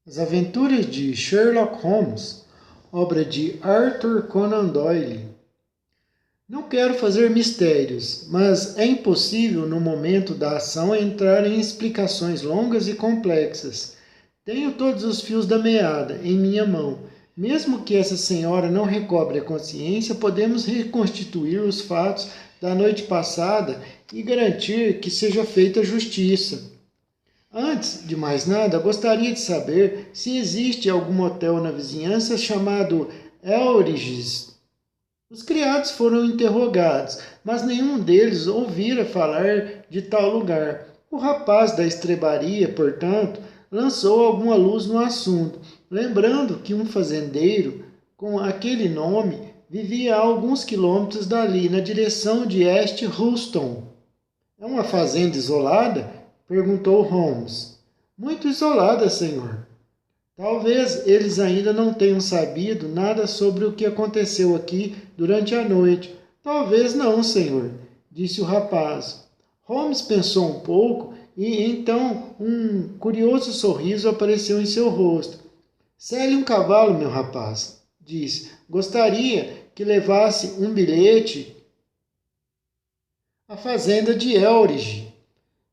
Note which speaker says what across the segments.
Speaker 1: As Aventuras de Sherlock Holmes, obra de Arthur Conan Doyle. Não quero fazer mistérios, mas é impossível no momento da ação entrar em explicações longas e complexas. Tenho todos os fios da meada em minha mão. Mesmo que essa senhora não recobre a consciência, podemos reconstituir os fatos da noite passada e garantir que seja feita justiça. Antes de mais nada, gostaria de saber se existe algum hotel na vizinhança chamado Elridge's. Os criados foram interrogados, mas nenhum deles ouvira falar de tal lugar. O rapaz da estrebaria, portanto, lançou alguma luz no assunto, lembrando que um fazendeiro com aquele nome vivia a alguns quilômetros dali, na direção de East Ruston. É uma fazenda isolada? Perguntou Holmes. Muito isolada, senhor. Talvez eles ainda não tenham sabido nada sobre o que aconteceu aqui durante a noite. Talvez não, senhor, disse o rapaz. Holmes pensou um pouco e então um curioso sorriso apareceu em seu rosto. Cele um cavalo, meu rapaz, disse. Gostaria que levasse um bilhete à fazenda de Elridge.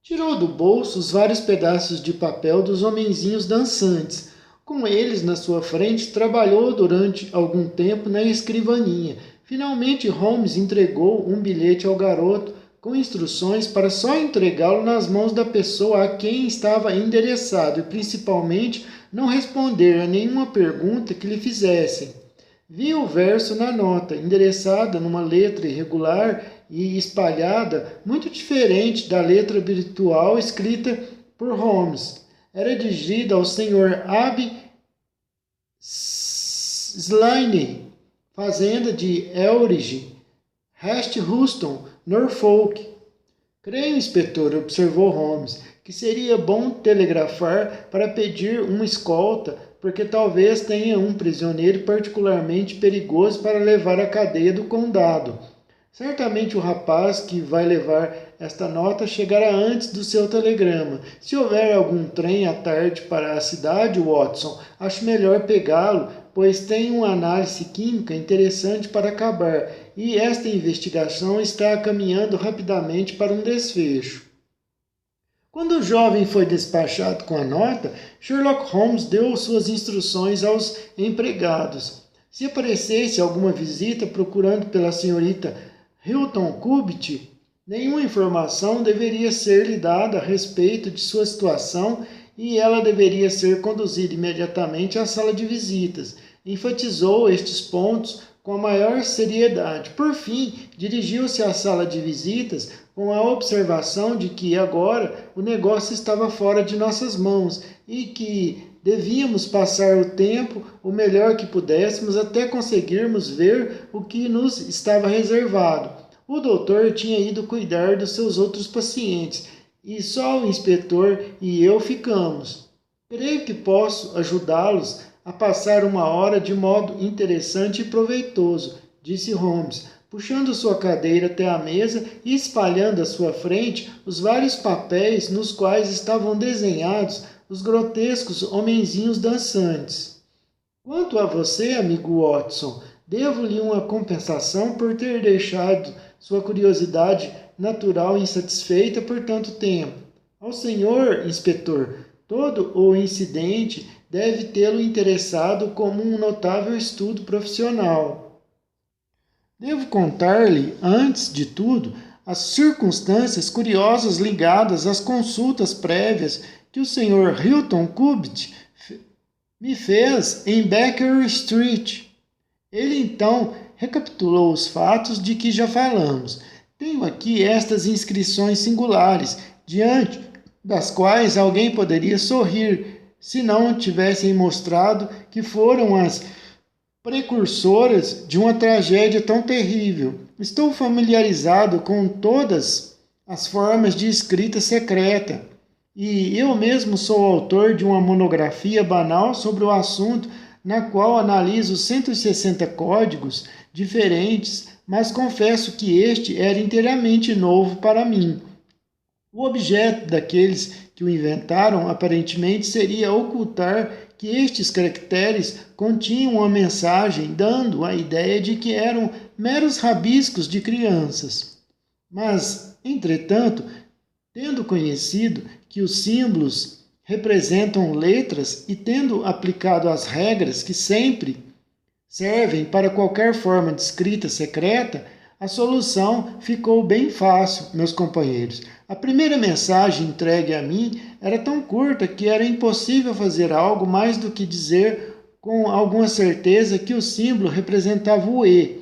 Speaker 1: Tirou do bolso os vários pedaços de papel dos homenzinhos dançantes. Com eles na sua frente, trabalhou durante algum tempo na escrivaninha. Finalmente, Holmes entregou um bilhete ao garoto com instruções para só entregá-lo nas mãos da pessoa a quem estava endereçado e, principalmente, não responder a nenhuma pergunta que lhe fizessem. Viu o verso na nota, endereçada numa letra irregular e espalhada, muito diferente da letra virtual escrita por Holmes. Era dirigida ao Sr. Abe Slaney, fazenda de Elridge, East Ruston, Norfolk. Creio, inspetor, observou Holmes, que seria bom telegrafar para pedir uma escolta, porque talvez tenha um prisioneiro particularmente perigoso para levar à cadeia do condado. Certamente o rapaz que vai levar esta nota chegará antes do seu telegrama. Se houver algum trem à tarde para a cidade, Watson, acho melhor pegá-lo, pois tem uma análise química interessante para acabar, e esta investigação está caminhando rapidamente para um desfecho. Quando o jovem foi despachado com a nota, Sherlock Holmes deu suas instruções aos empregados. Se aparecesse alguma visita procurando pela senhorita Hilton Cubitt, nenhuma informação deveria ser lhe dada a respeito de sua situação e ela deveria ser conduzida imediatamente à sala de visitas. Enfatizou estes pontos com a maior seriedade. Por fim, dirigiu-se à sala de visitas com a observação de que agora o negócio estava fora de nossas mãos e que devíamos passar o tempo o melhor que pudéssemos até conseguirmos ver o que nos estava reservado. O doutor tinha ido cuidar dos seus outros pacientes e só o inspetor e eu ficamos. Creio que posso ajudá-los a passar uma hora de modo interessante e proveitoso, disse Holmes, puxando sua cadeira até a mesa e espalhando à sua frente os vários papéis nos quais estavam desenhados os grotescos homenzinhos dançantes. Quanto a você, amigo Watson, devo-lhe uma compensação por ter deixado sua curiosidade natural insatisfeita por tanto tempo. Ao senhor, inspetor, todo o incidente deve tê-lo interessado como um notável estudo profissional. Devo contar-lhe, antes de tudo, as circunstâncias curiosas ligadas às consultas prévias que o Sr. Hilton Cubitt me fez em Baker Street. Ele então recapitulou os fatos de que já falamos. Tenho aqui estas inscrições singulares, diante das quais alguém poderia sorrir, se não tivessem mostrado que foram as precursoras de uma tragédia tão terrível. Estou familiarizado com todas as formas de escrita secreta, e eu mesmo sou autor de uma monografia banal sobre o assunto, na qual analiso 160 códigos diferentes, mas confesso que este era inteiramente novo para mim. O objeto daqueles que o inventaram aparentemente seria ocultar que estes caracteres continham uma mensagem, dando a ideia de que eram meros rabiscos de crianças. Mas, entretanto, tendo conhecido que os símbolos representam letras e tendo aplicado as regras que sempre servem para qualquer forma de escrita secreta, a solução ficou bem fácil, meus companheiros. A primeira mensagem entregue a mim era tão curta que era impossível fazer algo mais do que dizer com alguma certeza que o símbolo representava o E.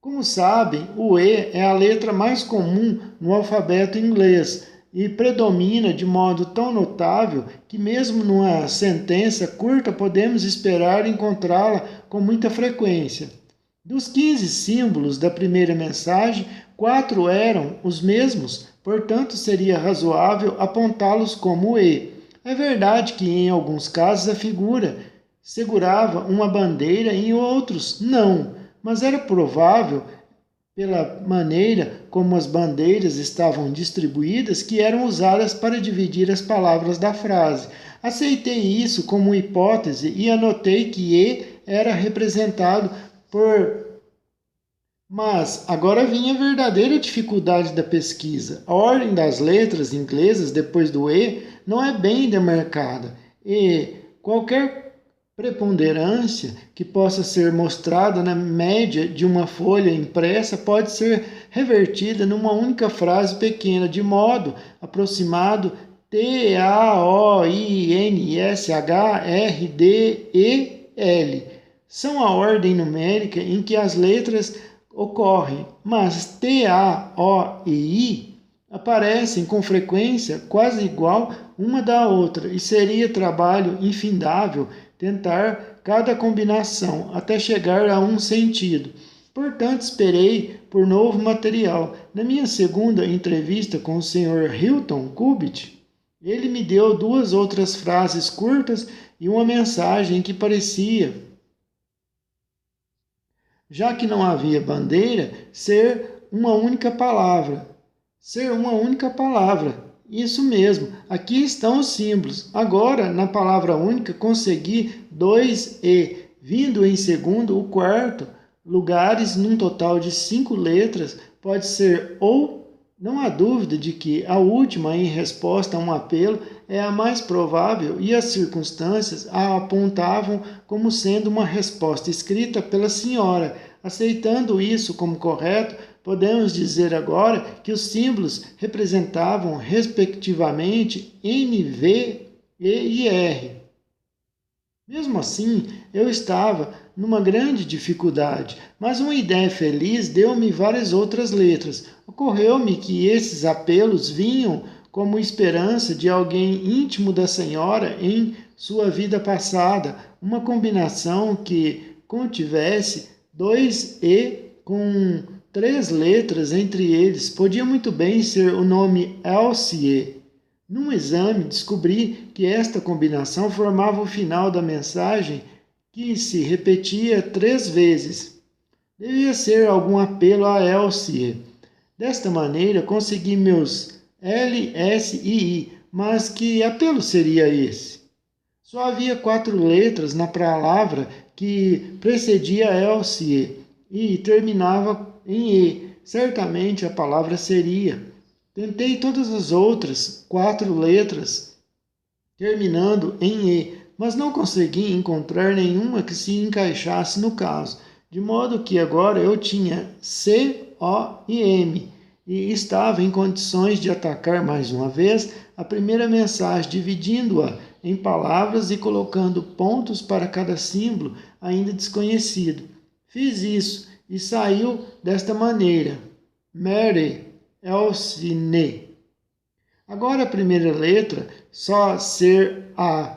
Speaker 1: Como sabem, o E é a letra mais comum no alfabeto inglês e predomina de modo tão notável que mesmo numa sentença curta podemos esperar encontrá-la com muita frequência. Dos 15 símbolos da primeira mensagem, 4 eram os mesmos, portanto seria razoável apontá-los como E. É verdade que em alguns casos a figura segurava uma bandeira, em outros não, mas era provável, pela maneira como as bandeiras estavam distribuídas, que eram usadas para dividir as palavras da frase. Aceitei isso como hipótese e anotei que E era representado por... Mas agora vinha a verdadeira dificuldade da pesquisa. A ordem das letras inglesas depois do E não é bem demarcada e qualquer preponderância que possa ser mostrada na média de uma folha impressa pode ser revertida numa única frase pequena, de modo aproximado TAOINSHRDEL. São a ordem numérica em que as letras ocorrem, mas T, A, O e I aparecem com frequência quase igual uma da outra e seria trabalho infindável tentar cada combinação até chegar a um sentido. Portanto, esperei por novo material. Na minha segunda entrevista com o Sr. Hilton Cubitt, ele me deu 2 outras frases curtas e uma mensagem que parecia, já que não havia bandeira, ser uma única palavra. Ser uma única palavra. Isso mesmo, aqui estão os símbolos. Agora, na palavra única, consegui 2 E, vindo em segundo o quarto, lugares num total de 5 letras, pode ser ou, não há dúvida de que a última, em resposta a um apelo, é a mais provável e as circunstâncias a apontavam como sendo uma resposta escrita pela senhora. Aceitando isso como correto, podemos dizer agora que os símbolos representavam, respectivamente, N, V, E e R. Mesmo assim, eu estava numa grande dificuldade, mas uma ideia feliz deu-me várias outras letras. Ocorreu-me que esses apelos vinham como esperança de alguém íntimo da senhora em sua vida passada, uma combinação que contivesse 2 E com 3 letras entre eles. Podia muito bem ser o nome Elsie. Num exame, descobri que esta combinação formava o final da mensagem, que se repetia 3 vezes. Devia ser algum apelo a Elsie. Desta maneira, consegui meus L, S e I. Mas que apelo seria esse? Só havia 4 letras na palavra que precedia Elsie e terminava em E. Certamente a palavra seria. Tentei todas as outras 4 letras terminando em E, mas não consegui encontrar nenhuma que se encaixasse no caso, de modo que agora eu tinha C, O e M e estava em condições de atacar mais uma vez a primeira mensagem, dividindo-a em palavras e colocando pontos para cada símbolo ainda desconhecido. Fiz isso e saiu desta maneira: Mary Elcine. Agora a primeira letra só ser A,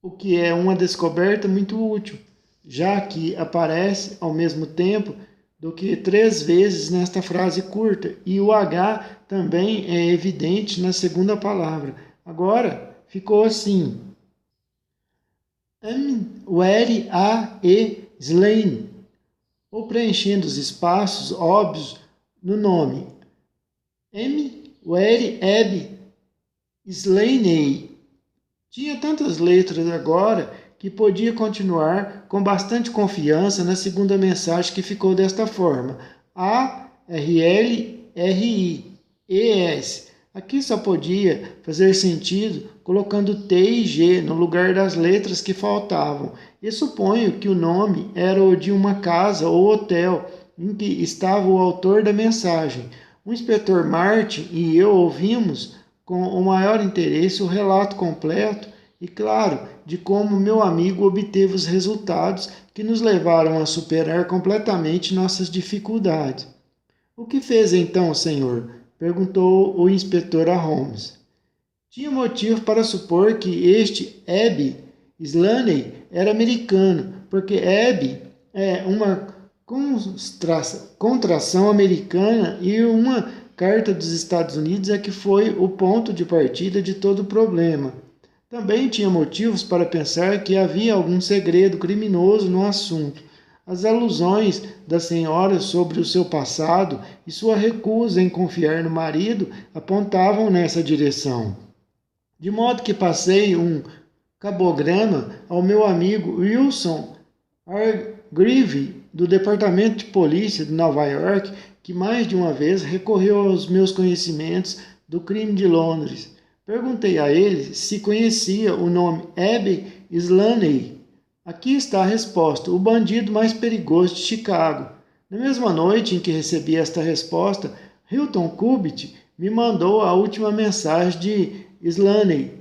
Speaker 1: o que é uma descoberta muito útil, já que aparece ao mesmo tempo do que 3 vezes nesta frase curta, e o H também é evidente na segunda palavra. Agora ficou assim: Where A e Slain, ou preenchendo os espaços óbvios no nome. M, Where, Eb Slaney. Tinha tantas letras agora que podia continuar com bastante confiança na segunda mensagem, que ficou desta forma: ARLRIES. Aqui só podia fazer sentido colocando T e G no lugar das letras que faltavam. E suponho que o nome era o de uma casa ou hotel em que estava o autor da mensagem. O inspetor Martin e eu ouvimos com o maior interesse o relato completo e, claro, de como meu amigo obteve os resultados que nos levaram a superar completamente nossas dificuldades. O que fez então, senhor? Perguntou o inspetor a Holmes. Tinha motivo para supor que este Abby Slaney era americano, porque Abby é uma contração americana e uma carta dos Estados Unidos é que foi o ponto de partida de todo o problema. Também tinha motivos para pensar que havia algum segredo criminoso no assunto. As alusões da senhora sobre o seu passado e sua recusa em confiar no marido apontavam nessa direção. De modo que passei um cabograma ao meu amigo Wilson Hargreave, do Departamento de Polícia de Nova York, que mais de uma vez recorreu aos meus conhecimentos do crime de Londres. Perguntei a ele se conhecia o nome Abby Slaney. Aqui está a resposta: o bandido mais perigoso de Chicago. Na mesma noite em que recebi esta resposta, Hilton Cubitt me mandou a última mensagem de Slaney.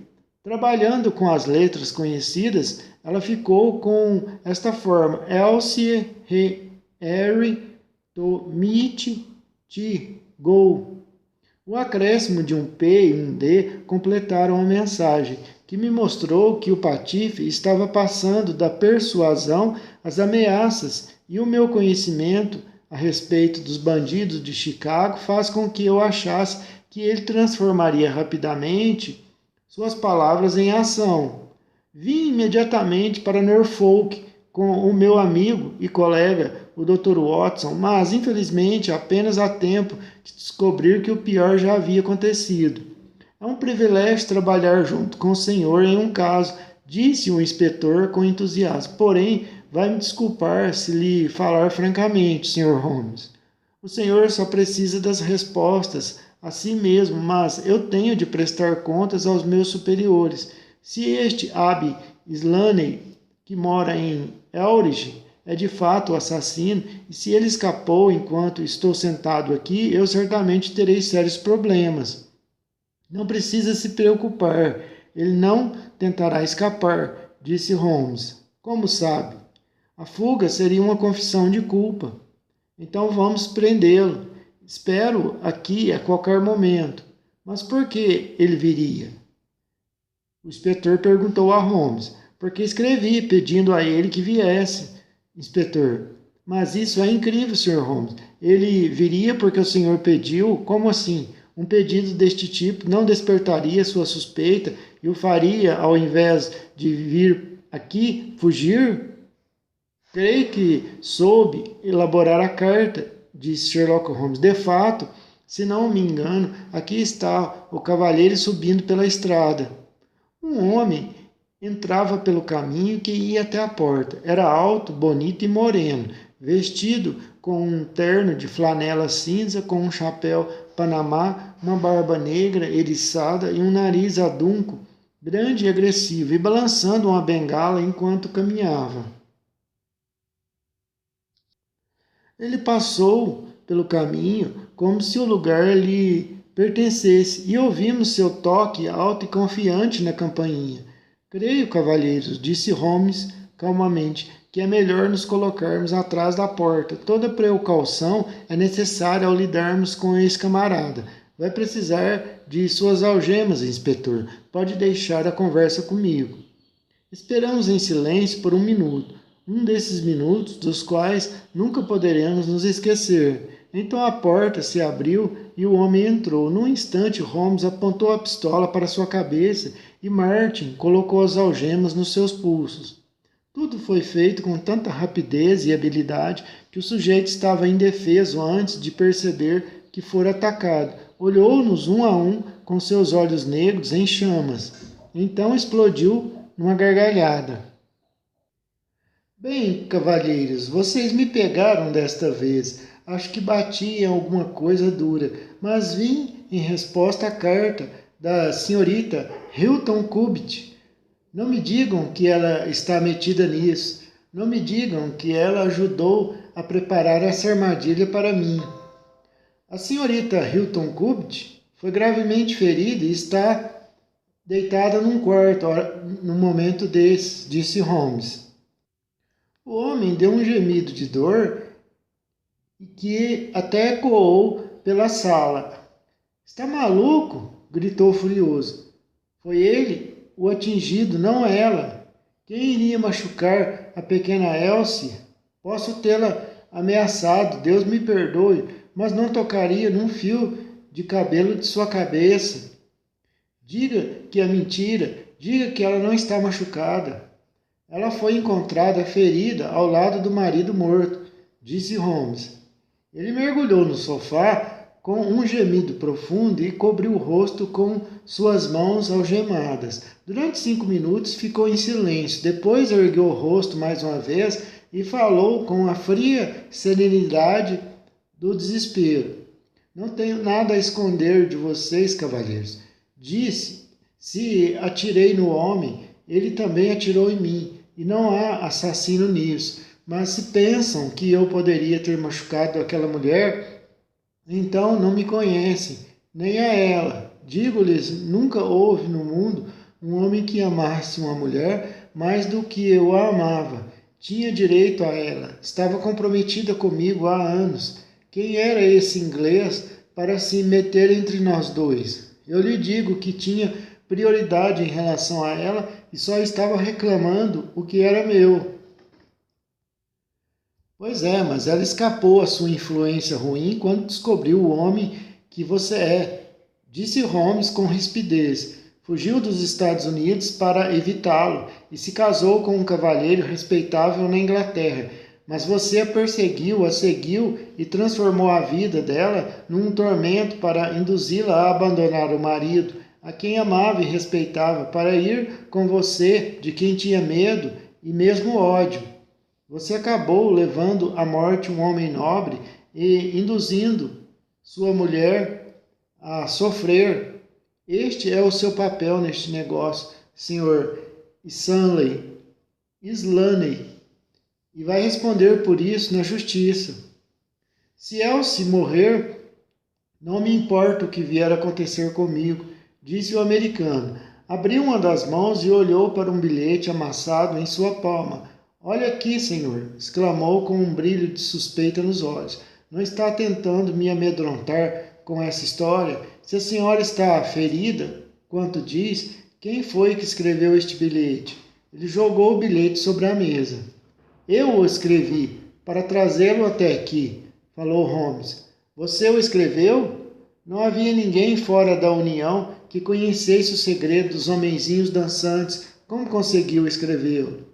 Speaker 1: Trabalhando com as letras conhecidas, ela ficou com esta forma: Elsie, Harry, to meet, T, go. O acréscimo de um P e um D completaram a mensagem, que me mostrou que o patife estava passando da persuasão às ameaças, e o meu conhecimento a respeito dos bandidos de Chicago faz com que eu achasse que ele transformaria rapidamente suas palavras em ação. Vim imediatamente para Norfolk com o meu amigo e colega, o Dr. Watson, mas infelizmente apenas há tempo de descobrir que o pior já havia acontecido. É um privilégio trabalhar junto com o senhor em um caso, disse o inspetor com entusiasmo. Porém, vai me desculpar se lhe falar francamente, Sr. Holmes. O senhor só precisa das respostas a si mesmo, mas eu tenho de prestar contas aos meus superiores. Se este Abby Slaney, que mora em Elridge, é de fato o assassino, e se ele escapou enquanto estou sentado aqui, eu certamente terei sérios problemas. Não precisa se preocupar, ele não tentará escapar, disse Holmes. Como sabe? A fuga seria uma confissão de culpa. Então vamos prendê-lo. Espero aqui a qualquer momento. Mas por que ele viria? O inspetor perguntou a Holmes. Porque escrevi pedindo a ele que viesse. Inspetor, mas isso é incrível, Sr. Holmes. Ele viria porque o senhor pediu? Como assim? Um pedido deste tipo não despertaria sua suspeita e o faria, ao invés de vir aqui, fugir? Creio que soube elaborar a carta, disse Sherlock Holmes. De fato, se não me engano, aqui está o cavalheiro subindo pela estrada. Um homem entrava pelo caminho que ia até a porta. Era alto, bonito e moreno, vestido com um terno de flanela cinza, com um chapéu panamá, uma barba negra eriçada e um nariz adunco, grande e agressivo, e balançando uma bengala enquanto caminhava. Ele passou pelo caminho como se o lugar lhe pertencesse, e ouvimos seu toque alto e confiante na campainha. Creio, cavalheiros, disse Holmes calmamente, que é melhor nos colocarmos atrás da porta. Toda precaução é necessária ao lidarmos com esse camarada. Vai precisar de suas algemas, inspetor. Pode deixar a conversa comigo. Esperamos em silêncio por um minuto. Um desses minutos dos quais nunca poderemos nos esquecer. Então a porta se abriu e o homem entrou. Num instante, Holmes apontou a pistola para sua cabeça e Martin colocou as algemas nos seus pulsos. Tudo foi feito com tanta rapidez e habilidade que o sujeito estava indefeso antes de perceber que fora atacado. olhou-nos um a um com seus olhos negros em chamas. Então explodiu numa gargalhada. Bem, cavalheiros, vocês me pegaram desta vez. Acho que bati em alguma coisa dura, mas vim em resposta à carta da senhorita Hilton Cubitt. Não me digam que ela está metida nisso. Não me digam que ela ajudou a preparar essa armadilha para mim. A senhorita Hilton Cubitt foi gravemente ferida e está deitada num quarto no momento desse, disse Holmes. O homem deu um gemido de dor que até ecoou pela sala. Está maluco? Gritou furioso. Foi ele o atingido, não ela. Quem iria machucar a pequena Elsie? Posso tê-la ameaçado, Deus me perdoe, mas não tocaria num fio de cabelo de sua cabeça. Diga que é mentira, diga que ela não está machucada. Ela foi encontrada ferida ao lado do marido morto, disse Holmes. Ele mergulhou no sofá com um gemido profundo e cobriu o rosto com suas mãos algemadas. Durante 5 minutos ficou em silêncio, depois ergueu o rosto mais uma vez e falou com a fria serenidade do desespero. Não tenho nada a esconder de vocês, cavalheiros. Disse, se atirei no homem, ele também atirou em mim, e não há assassino nisso. Mas se pensam que eu poderia ter machucado aquela mulher, então não me conhecem, nem a ela. Digo-lhes, nunca houve no mundo um homem que amasse uma mulher mais do que eu a amava. Tinha direito a ela, estava comprometida comigo há anos. Quem era esse inglês para se meter entre nós dois? Eu lhe digo que tinha prioridade em relação a ela e só estava reclamando o que era meu. Pois é, mas ela escapou à sua influência ruim quando descobriu o homem que você é, disse Holmes com rispidez. Fugiu dos Estados Unidos para evitá-lo e se casou com um cavalheiro respeitável na Inglaterra. Mas você a perseguiu, a seguiu e transformou a vida dela num tormento para induzi-la a abandonar o marido, a quem amava e respeitava, para ir com você, de quem tinha medo e mesmo ódio. Você acabou levando à morte um homem nobre e induzindo sua mulher a sofrer. Este é o seu papel neste negócio, Sr. Slaney, e vai responder por isso na justiça. Se Elsie morrer, não me importa o que vier a acontecer comigo, disse o americano. Abriu uma das mãos e olhou para um bilhete amassado em sua palma. Olha aqui, senhor, exclamou com um brilho de suspeita nos olhos. Não está tentando me amedrontar com essa história? Se a senhora está ferida, quanto diz, quem foi que escreveu este bilhete? Ele jogou o bilhete sobre a mesa. Eu o escrevi para trazê-lo até aqui, falou Holmes. Você o escreveu? Não havia ninguém fora da União que conhecesse o segredo dos homenzinhos dançantes. Como conseguiu escrevê-lo?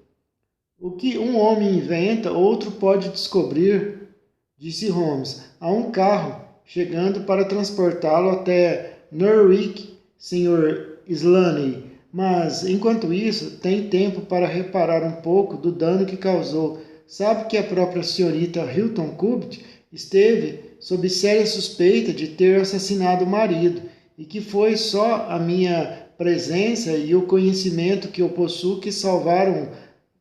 Speaker 1: O que um homem inventa, outro pode descobrir, disse Holmes. Há um carro chegando para transportá-lo até Norwich, Sr. Slaney. Mas, enquanto isso, tem tempo para reparar um pouco do dano que causou. Sabe que a própria senhorita Hilton Cubitt esteve sob séria suspeita de ter assassinado o marido, e que foi só a minha presença e o conhecimento que eu possuo que salvaram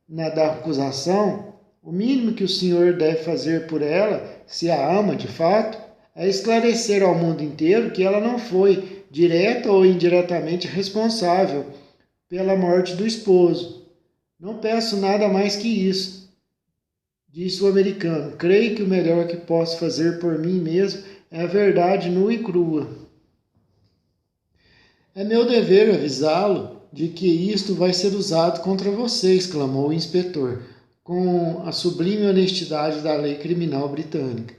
Speaker 1: da acusação. O mínimo que o senhor deve fazer por ela, se a ama de fato, é esclarecer ao mundo inteiro que ela não foi, direta ou indiretamente, responsável pela morte do esposo. Não peço nada mais que isso, disse o americano. Creio que o melhor que posso fazer por mim mesmo é a verdade nua e crua. É meu dever avisá-lo de que isto vai ser usado contra você, exclamou o inspetor, com a sublime honestidade da lei criminal britânica.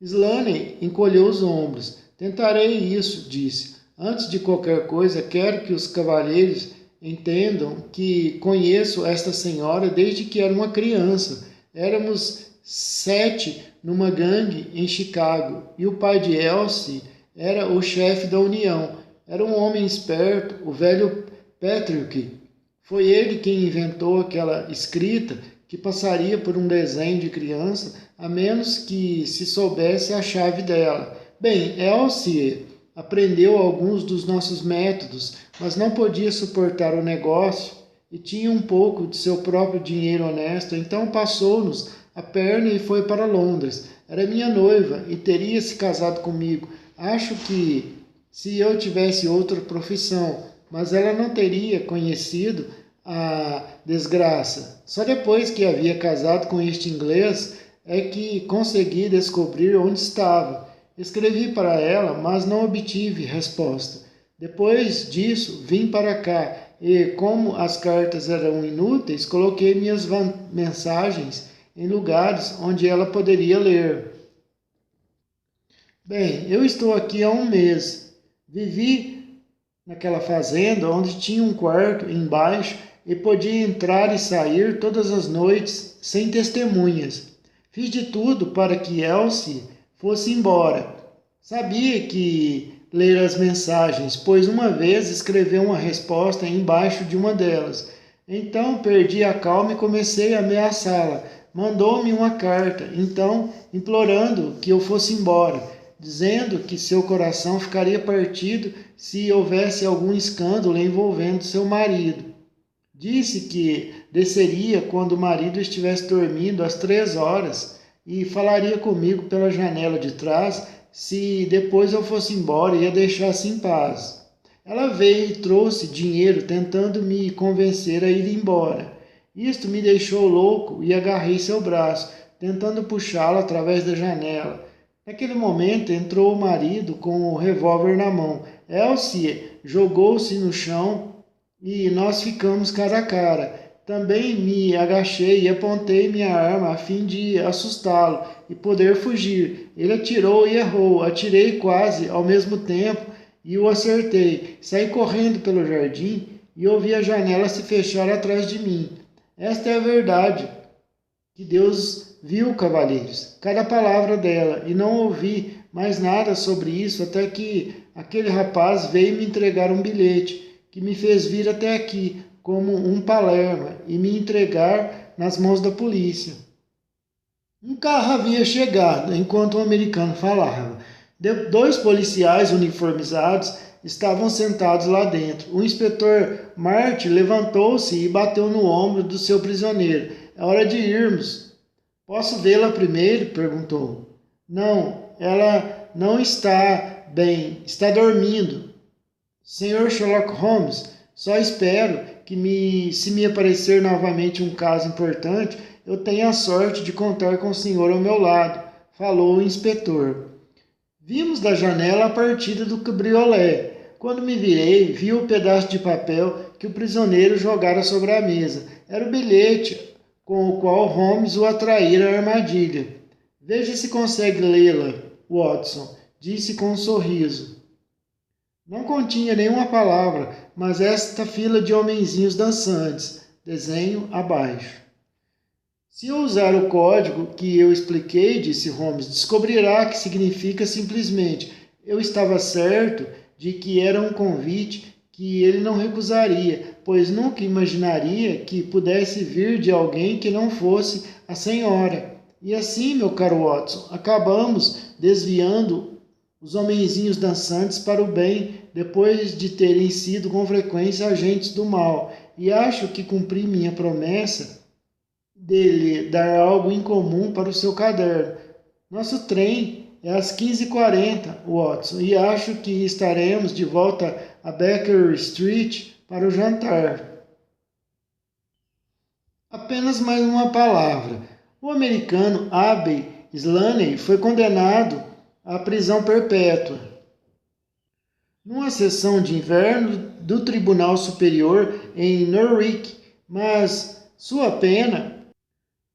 Speaker 1: Slaney encolheu os ombros. Tentarei isso, disse. Antes de qualquer coisa, quero que os cavalheiros entendam que conheço esta senhora desde que era uma criança. Éramos 7 numa gangue em Chicago, e o pai de Elsie era o chefe da União. Era um homem esperto, o velho Patrick. Foi ele quem inventou aquela escrita que passaria por um desenho de criança, a menos que se soubesse a chave dela. Bem, Elsie aprendeu alguns dos nossos métodos, mas não podia suportar o negócio e tinha um pouco de seu próprio dinheiro honesto, então passou-nos a perna e foi para Londres. Era minha noiva e teria se casado comigo. Acho que se eu tivesse outra profissão, mas ela não teria conhecido a desgraça. Só depois que havia casado com este inglês é que consegui descobrir onde estava. Escrevi para ela, mas não obtive resposta. Depois disso, vim para cá e, como as cartas eram inúteis, coloquei minhas mensagens em lugares onde ela poderia ler. Bem, eu estou aqui há um mês. Vivi naquela fazenda onde tinha um quarto embaixo e podia entrar e sair todas as noites sem testemunhas. Fiz de tudo para que Elsie fosse embora. Sabia que ler as mensagens, pois uma vez escreveu uma resposta embaixo de uma delas. Então perdi a calma e comecei a ameaçá-la. Mandou-me uma carta, então, implorando que eu fosse embora, dizendo que seu coração ficaria partido se houvesse algum escândalo envolvendo seu marido. Disse que desceria quando o marido estivesse dormindo às 3 horas e falaria comigo pela janela de trás se depois eu fosse embora e a deixasse em paz. Ela veio e trouxe dinheiro tentando me convencer a ir embora. Isto me deixou louco e agarrei seu braço, tentando puxá-lo através da janela. Naquele momento entrou o marido com o revólver na mão. Elsie jogou-se no chão e nós ficamos cara a cara. Também me agachei e apontei minha arma a fim de assustá-lo e poder fugir. Ele atirou e errou. Atirei quase ao mesmo tempo e o acertei. Saí correndo pelo jardim e ouvi a janela se fechar atrás de mim. Esta é a verdade que Deus viu, cavalheiros, cada palavra dela, e não ouvi mais nada sobre isso até que aquele rapaz veio me entregar um bilhete que me fez vir até aqui como um palerma e me entregar nas mãos da polícia. Um carro havia chegado enquanto o americano falava. 2 policiais uniformizados estavam sentados lá dentro. O inspetor Marty levantou-se e bateu no ombro do seu prisioneiro. É hora de irmos. Posso vê-la primeiro? Perguntou. Não, ela não está bem, está dormindo. Senhor Sherlock Holmes, só espero que se me aparecer novamente um caso importante, eu tenha a sorte de contar com o senhor ao meu lado, falou o inspetor. Vimos da janela a partida do cabriolé. Quando me virei, vi o pedaço de papel que o prisioneiro jogara sobre a mesa. Era o bilhete com o qual Holmes o atraíra à armadilha. Veja se consegue lê-la, Watson, disse com um sorriso. Não continha nenhuma palavra, mas esta fila de homenzinhos dançantes, desenho abaixo. Se eu usar o código que eu expliquei, disse Holmes, descobrirá que significa simplesmente eu estava certo de que era um convite que ele não recusaria, pois nunca imaginaria que pudesse vir de alguém que não fosse a senhora. E assim, meu caro Watson, acabamos desviando os homenzinhos dançantes para o bem, depois de terem sido com frequência agentes do mal, e acho que cumpri minha promessa dele dar algo em comum para o seu caderno. Nosso trem é às 15h40, Watson, e acho que estaremos de volta a Baker Street para o jantar. Apenas mais uma palavra. O americano Abbey Slaney foi condenado à prisão perpétua. Numa sessão de inverno do Tribunal Superior em Norwich, mas sua pena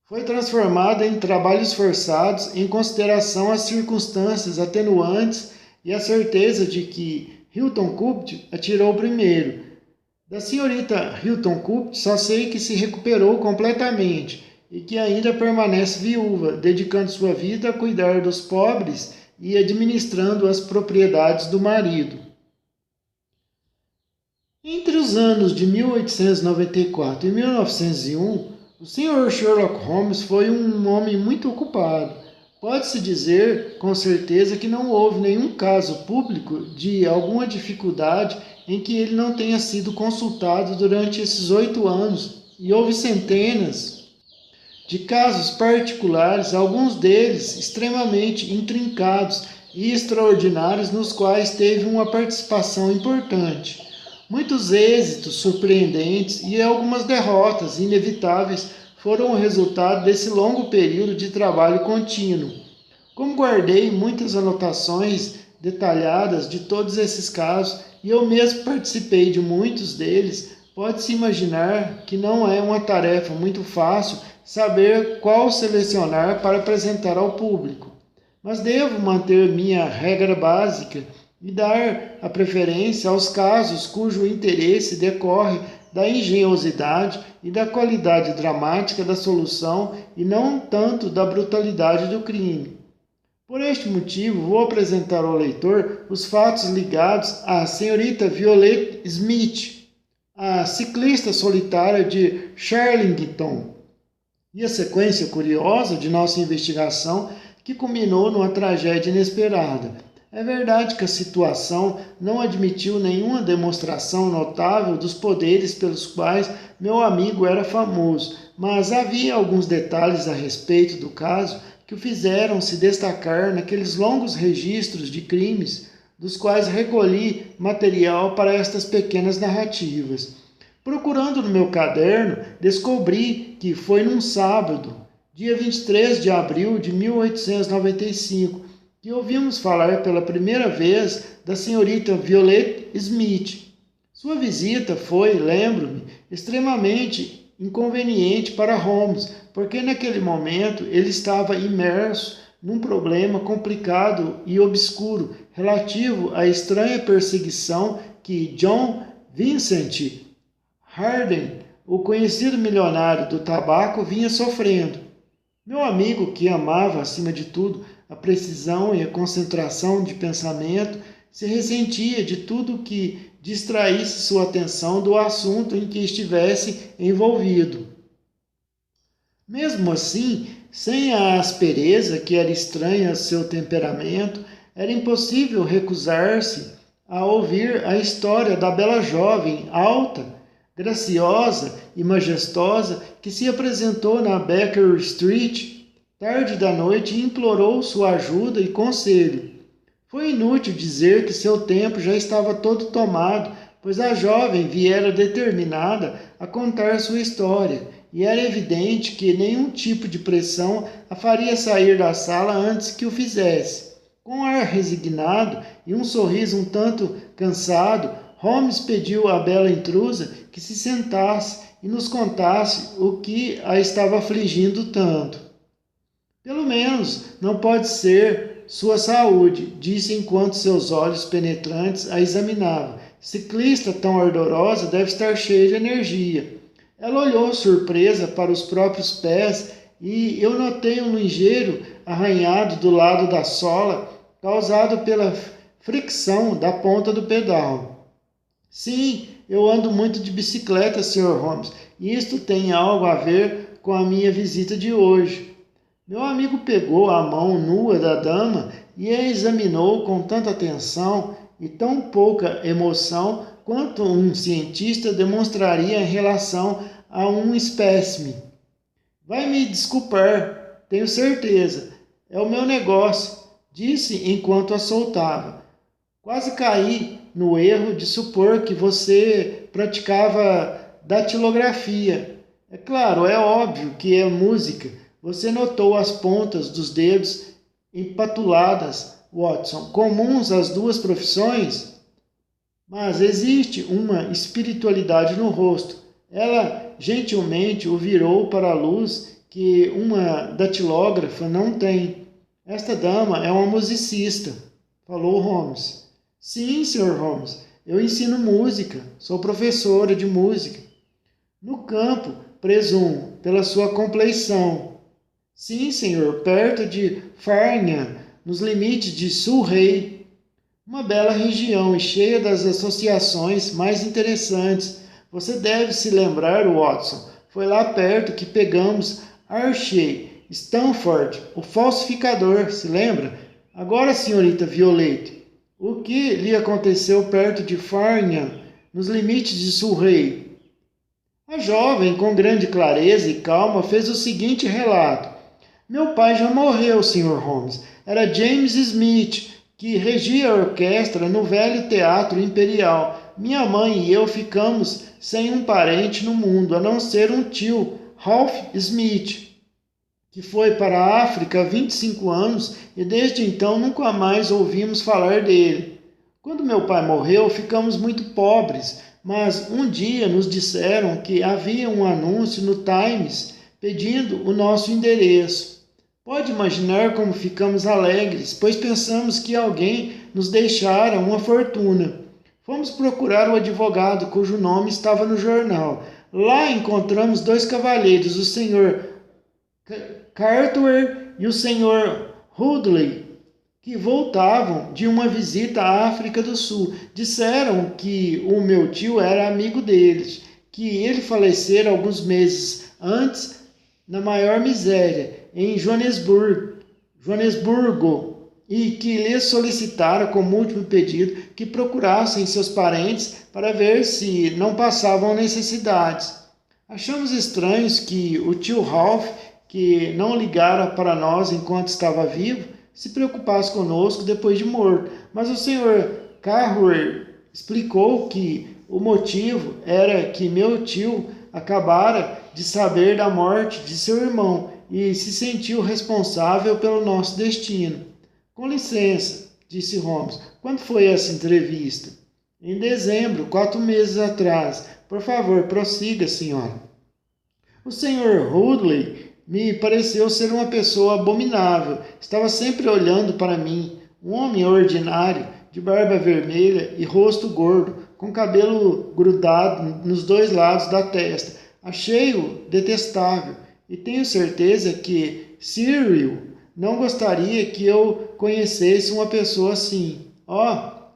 Speaker 1: foi transformada em trabalhos forçados em consideração às circunstâncias atenuantes e a certeza de que Hilton Cupt atirou primeiro. Da senhorita Hilton Cupt só sei que se recuperou completamente e que ainda permanece viúva, dedicando sua vida a cuidar dos pobres e administrando as propriedades do marido. Entre os anos de 1894 e 1901, o Sr. Sherlock Holmes foi um homem muito ocupado. Pode-se dizer, com certeza, que não houve nenhum caso público de alguma dificuldade em que ele não tenha sido consultado durante esses 8 anos, e houve centenas de casos particulares, alguns deles extremamente intrincados e extraordinários, nos quais teve uma participação importante. Muitos êxitos surpreendentes e algumas derrotas inevitáveis foram o resultado desse longo período de trabalho contínuo. Como guardei muitas anotações detalhadas de todos esses casos e eu mesmo participei de muitos deles, pode-se imaginar que não é uma tarefa muito fácil saber qual selecionar para apresentar ao público. Mas devo manter minha regra básica e dar a preferência aos casos cujo interesse decorre da engenhosidade e da qualidade dramática da solução e não tanto da brutalidade do crime. Por este motivo, vou apresentar ao leitor os fatos ligados à senhorita Violet Smith, a ciclista solitária de Charlington, e a sequência curiosa de nossa investigação que culminou numa tragédia inesperada. É verdade que a situação não admitiu nenhuma demonstração notável dos poderes pelos quais meu amigo era famoso, mas havia alguns detalhes a respeito do caso que o fizeram se destacar naqueles longos registros de crimes, dos quais recolhi material para estas pequenas narrativas. Procurando no meu caderno, descobri que foi num sábado, dia 23 de abril de 1895, que ouvimos falar pela primeira vez da senhorita Violet Smith. Sua visita foi, lembro-me, extremamente inconveniente para Holmes, porque naquele momento ele estava imerso num problema complicado e obscuro relativo à estranha perseguição que John Vincent Harden, o conhecido milionário do tabaco, vinha sofrendo. Meu amigo, que amava, acima de tudo, a precisão e a concentração de pensamento, se ressentia de tudo que distraísse sua atenção do assunto em que estivesse envolvido. Mesmo assim, sem a aspereza que era estranha ao seu temperamento, era impossível recusar-se a ouvir a história da bela jovem, alta, graciosa e majestosa, que se apresentou na Baker Street tarde da noite e implorou sua ajuda e conselho. Foi inútil dizer que seu tempo já estava todo tomado, pois a jovem viera determinada a contar sua história, e era evidente que nenhum tipo de pressão a faria sair da sala antes que o fizesse. Com um ar resignado e um sorriso um tanto cansado, Holmes pediu à bela intrusa que se sentasse e nos contasse o que a estava afligindo tanto. Pelo menos não pode ser sua saúde, disse enquanto seus olhos penetrantes a examinavam. Ciclista tão ardorosa deve estar cheia de energia. Ela olhou surpresa para os próprios pés e eu notei um ligeiro arranhado do lado da sola, causado pela fricção da ponta do pedal. Sim, eu ando muito de bicicleta, Sr. Holmes, e isto tem algo a ver com a minha visita de hoje. Meu amigo pegou a mão nua da dama e a examinou com tanta atenção e tão pouca emoção quanto um cientista demonstraria em relação a um espécime. Vai me desculpar, tenho certeza. É o meu negócio, disse enquanto a soltava. Quase caí no erro de supor que você praticava datilografia. É claro, é óbvio que é música. Você notou as pontas dos dedos empatuladas, Watson, comuns às duas profissões? Mas existe uma espiritualidade no rosto. Ela gentilmente o virou para a luz que uma datilógrafa não tem. Esta dama é uma musicista, falou Holmes. Sim, Sr. Holmes, eu ensino música, sou professora de música. No campo, presumo, pela sua compleição. Sim, senhor, perto de Farnham, nos limites de Surrey. Uma bela região e cheia das associações mais interessantes. Você deve se lembrar, Watson, foi lá perto que pegamos Archie Stanford, o falsificador, se lembra? Agora, senhorita Violet, o que lhe aconteceu perto de Farnham, nos limites de Surrey? A jovem, com grande clareza e calma, fez o seguinte relato. Meu pai já morreu, Sr. Holmes. Era James Smith, que regia a orquestra no velho Teatro Imperial. Minha mãe e eu ficamos sem um parente no mundo, a não ser um tio, Ralph Smith, que foi para a África há 25 anos e desde então nunca mais ouvimos falar dele. Quando meu pai morreu, ficamos muito pobres, mas um dia nos disseram que havia um anúncio no Times pedindo o nosso endereço. Pode imaginar como ficamos alegres, pois pensamos que alguém nos deixara uma fortuna. Fomos procurar o advogado cujo nome estava no jornal. Lá encontramos 2 cavalheiros, o Sr. Cartwell e o Sr. Hoodley, que voltavam de uma visita à África do Sul. Disseram que o meu tio era amigo deles, que ele falecera alguns meses antes na maior miséria, em Joanesburgo, e que lhes solicitara como último pedido que procurassem seus parentes para ver se não passavam necessidades. Achamos estranhos que o tio Ralph, que não ligara para nós enquanto estava vivo, se preocupasse conosco depois de morto. Mas o Sr. Carver explicou que o motivo era que meu tio acabara de saber da morte de seu irmão e se sentiu responsável pelo nosso destino. Com licença, disse Holmes. Quando foi essa entrevista? Em dezembro, 4 meses atrás. Por favor, prossiga, senhora. O Sr. Hoodley me pareceu ser uma pessoa abominável. Estava sempre olhando para mim. Um homem ordinário, de barba vermelha e rosto gordo, com cabelo grudado nos 2 lados da testa. Achei-o detestável e tenho certeza que Cyril não gostaria que eu conhecesse uma pessoa assim.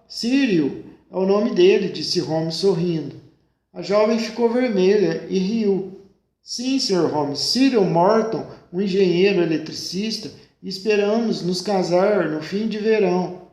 Speaker 1: Cyril é o nome dele, disse Holmes sorrindo. A jovem ficou vermelha e riu. Sim, Sr. Holmes, Cyril Morton, um engenheiro eletricista, e esperamos nos casar no fim de verão.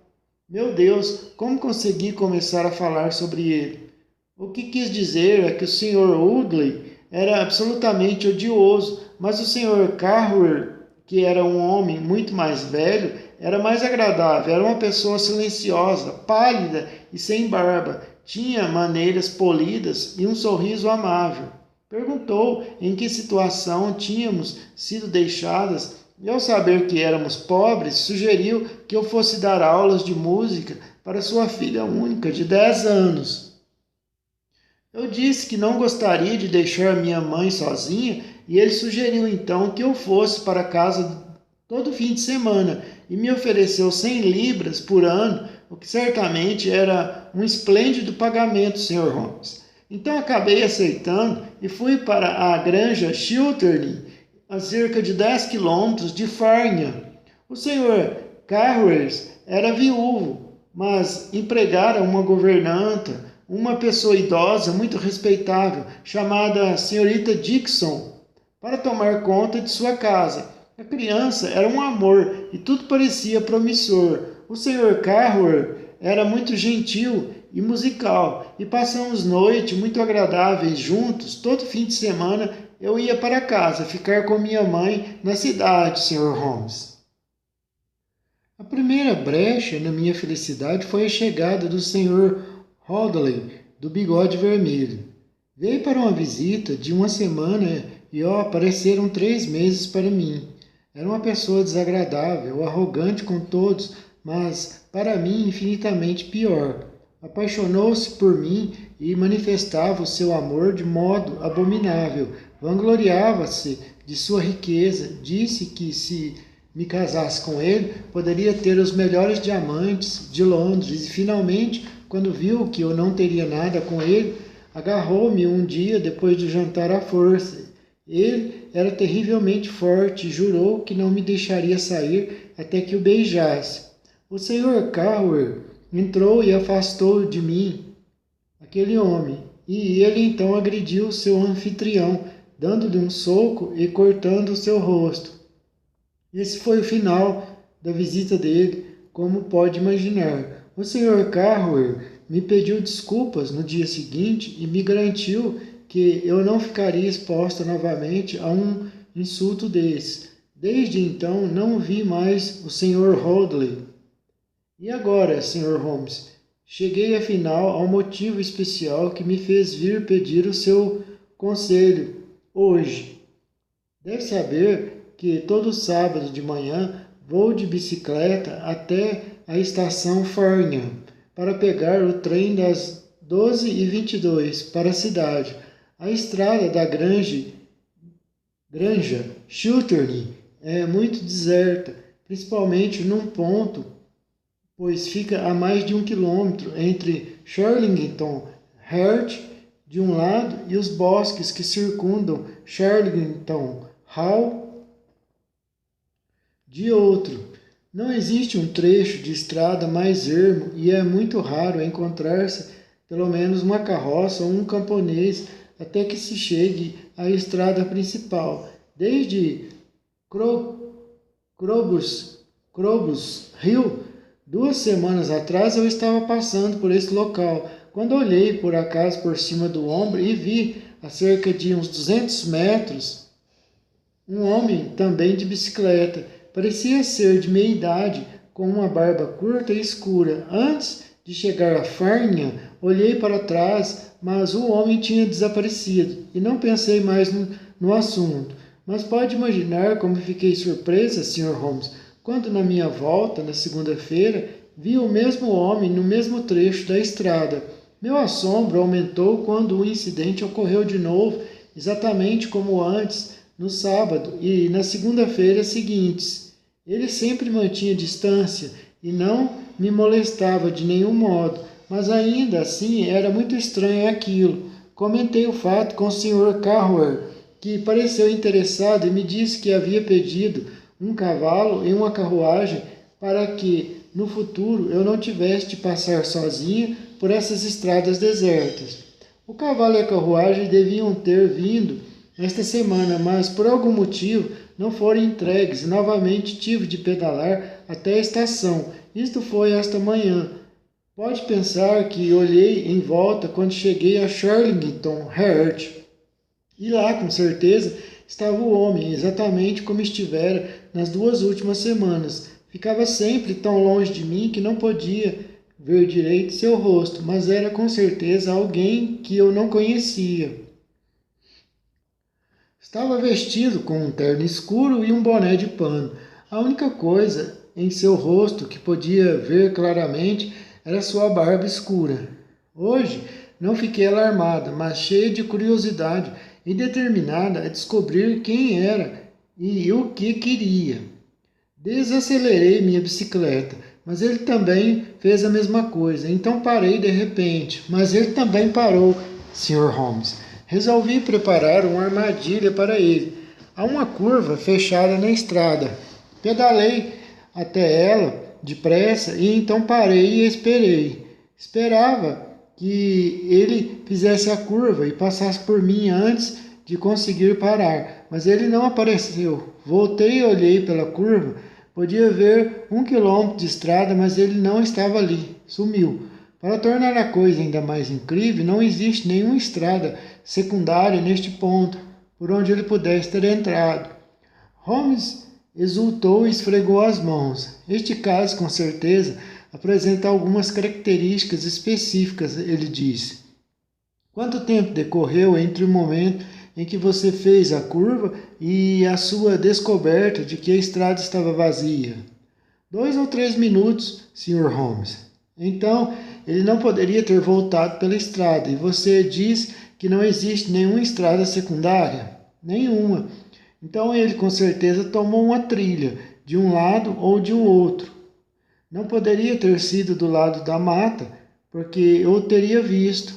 Speaker 1: Meu Deus, como consegui começar a falar sobre ele? O que quis dizer é que o Sr. Woodley era absolutamente odioso, mas o Sr. Carver, que era um homem muito mais velho, era mais agradável. Era uma pessoa silenciosa, pálida e sem barba. Tinha maneiras polidas e um sorriso amável. Perguntou em que situação tínhamos sido deixadas e, ao saber que éramos pobres, sugeriu que eu fosse dar aulas de música para sua filha única de 10 anos. Eu disse que não gostaria de deixar minha mãe sozinha e ele sugeriu então que eu fosse para casa todo fim de semana e me ofereceu 100 libras por ano, o que certamente era um esplêndido pagamento, Sr. Holmes. Então acabei aceitando e fui para a granja Chiltern, a cerca de 10 quilômetros de Farnham. O Sr. Carruthers era viúvo, mas empregara uma governanta, uma pessoa idosa muito respeitável, chamada Senhorita Dixon, para tomar conta de sua casa. A criança era um amor e tudo parecia promissor. O Sr. Carruthers era muito gentil e musical, e passamos noite muito agradáveis juntos. Todo fim de semana eu ia para casa, ficar com minha mãe na cidade, Sr. Holmes. A primeira brecha na minha felicidade foi a chegada do Sr. Hoodley, do bigode vermelho. Veio para uma visita de uma semana e pareceram 3 meses para mim. Era uma pessoa desagradável, arrogante com todos, mas para mim infinitamente pior. Apaixonou-se por mim e manifestava o seu amor de modo abominável. Vangloriava-se de sua riqueza. Disse que se me casasse com ele, poderia ter os melhores diamantes de Londres. E finalmente, quando viu que eu não teria nada com ele, agarrou-me um dia depois do jantar à força Ele era terrivelmente forte e jurou que não me deixaria sair até que o beijasse. O Sr. Carwer entrou e afastou de mim aquele homem, e ele então agrediu seu anfitrião, dando-lhe um soco e cortando o seu rosto. Esse foi o final da visita dele, como pode imaginar. O Sr. Carwer me pediu desculpas no dia seguinte e me garantiu que eu não ficaria exposta novamente a um insulto desse. Desde então, não vi mais o Sr. Hoadley. E agora, Sr. Holmes, cheguei afinal ao motivo especial que me fez vir pedir o seu conselho hoje. Deve saber que todo sábado de manhã vou de bicicleta até a estação Farnham para pegar o trem das 12h22 para a cidade. A estrada da Granja Chiltern é muito deserta, principalmente num ponto, pois fica a mais de 1 quilômetro entre Shirlington Heart de um lado e os bosques que circundam Shirlington Hall de outro. Não existe um trecho de estrada mais ermo e é muito raro encontrar-se pelo menos uma carroça ou um camponês até que se chegue à estrada principal. Desde Crobus Hill, 2 semanas atrás eu estava passando por esse local, quando olhei por acaso por cima do ombro e vi, a cerca de uns 200 metros, um homem também de bicicleta. Parecia ser de meia idade, com uma barba curta e escura. Antes de chegar a Farnham, olhei para trás, mas o homem tinha desaparecido e não pensei mais no assunto. Mas pode imaginar como fiquei surpresa, Sr. Holmes, quando na minha volta, na segunda-feira, vi o mesmo homem no mesmo trecho da estrada. Meu assombro aumentou quando o incidente ocorreu de novo, exatamente como antes, no sábado e na segunda-feira seguintes. Ele sempre mantinha distância e não me molestava de nenhum modo, mas ainda assim era muito estranho aquilo. Comentei o fato com o Sr. Carwer, que pareceu interessado e me disse que havia pedido um cavalo e uma carruagem para que, no futuro, eu não tivesse de passar sozinha por essas estradas desertas. O cavalo e a carruagem deviam ter vindo esta semana, mas por algum motivo não foram entregues e novamente tive de pedalar até a estação. Isto foi esta manhã. Pode pensar que olhei em volta quando cheguei a Shirlington Heart. E lá, com certeza, estava o homem, exatamente como estivera nas 2 últimas semanas. Ficava sempre tão longe de mim que não podia ver direito seu rosto, mas era com certeza alguém que eu não conhecia. Estava vestido com um terno escuro e um boné de pano. A única coisa em seu rosto que podia ver claramente era sua barba escura. Hoje não fiquei alarmada, mas cheia de curiosidade e determinada a descobrir quem era e o que queria. Desacelerei minha bicicleta, mas ele também fez a mesma coisa. Então parei de repente, mas ele também parou, Sr. Holmes. Resolvi preparar uma armadilha para ele. Há uma curva fechada na estrada. Pedalei até ela depressa e então parei e esperei. Esperava que ele fizesse a curva e passasse por mim antes de conseguir parar, mas ele não apareceu. Voltei e olhei pela curva. Podia ver 1 quilômetro de estrada, mas ele não estava ali. Sumiu. Para tornar a coisa ainda mais incrível, não existe nenhuma estrada secundária neste ponto, por onde ele pudesse ter entrado. Holmes exultou e esfregou as mãos. Este caso, com certeza, apresenta algumas características específicas, ele disse. Quanto tempo decorreu entre o momento em que você fez a curva e a sua descoberta de que a estrada estava vazia? 2 ou 3 minutos, Sr. Holmes. Então, ele não poderia ter voltado pela estrada, e você diz que não existe nenhuma estrada secundária? Nenhuma. Então ele com certeza tomou uma trilha, de um lado ou de um outro. Não poderia ter sido do lado da mata, porque eu o teria visto.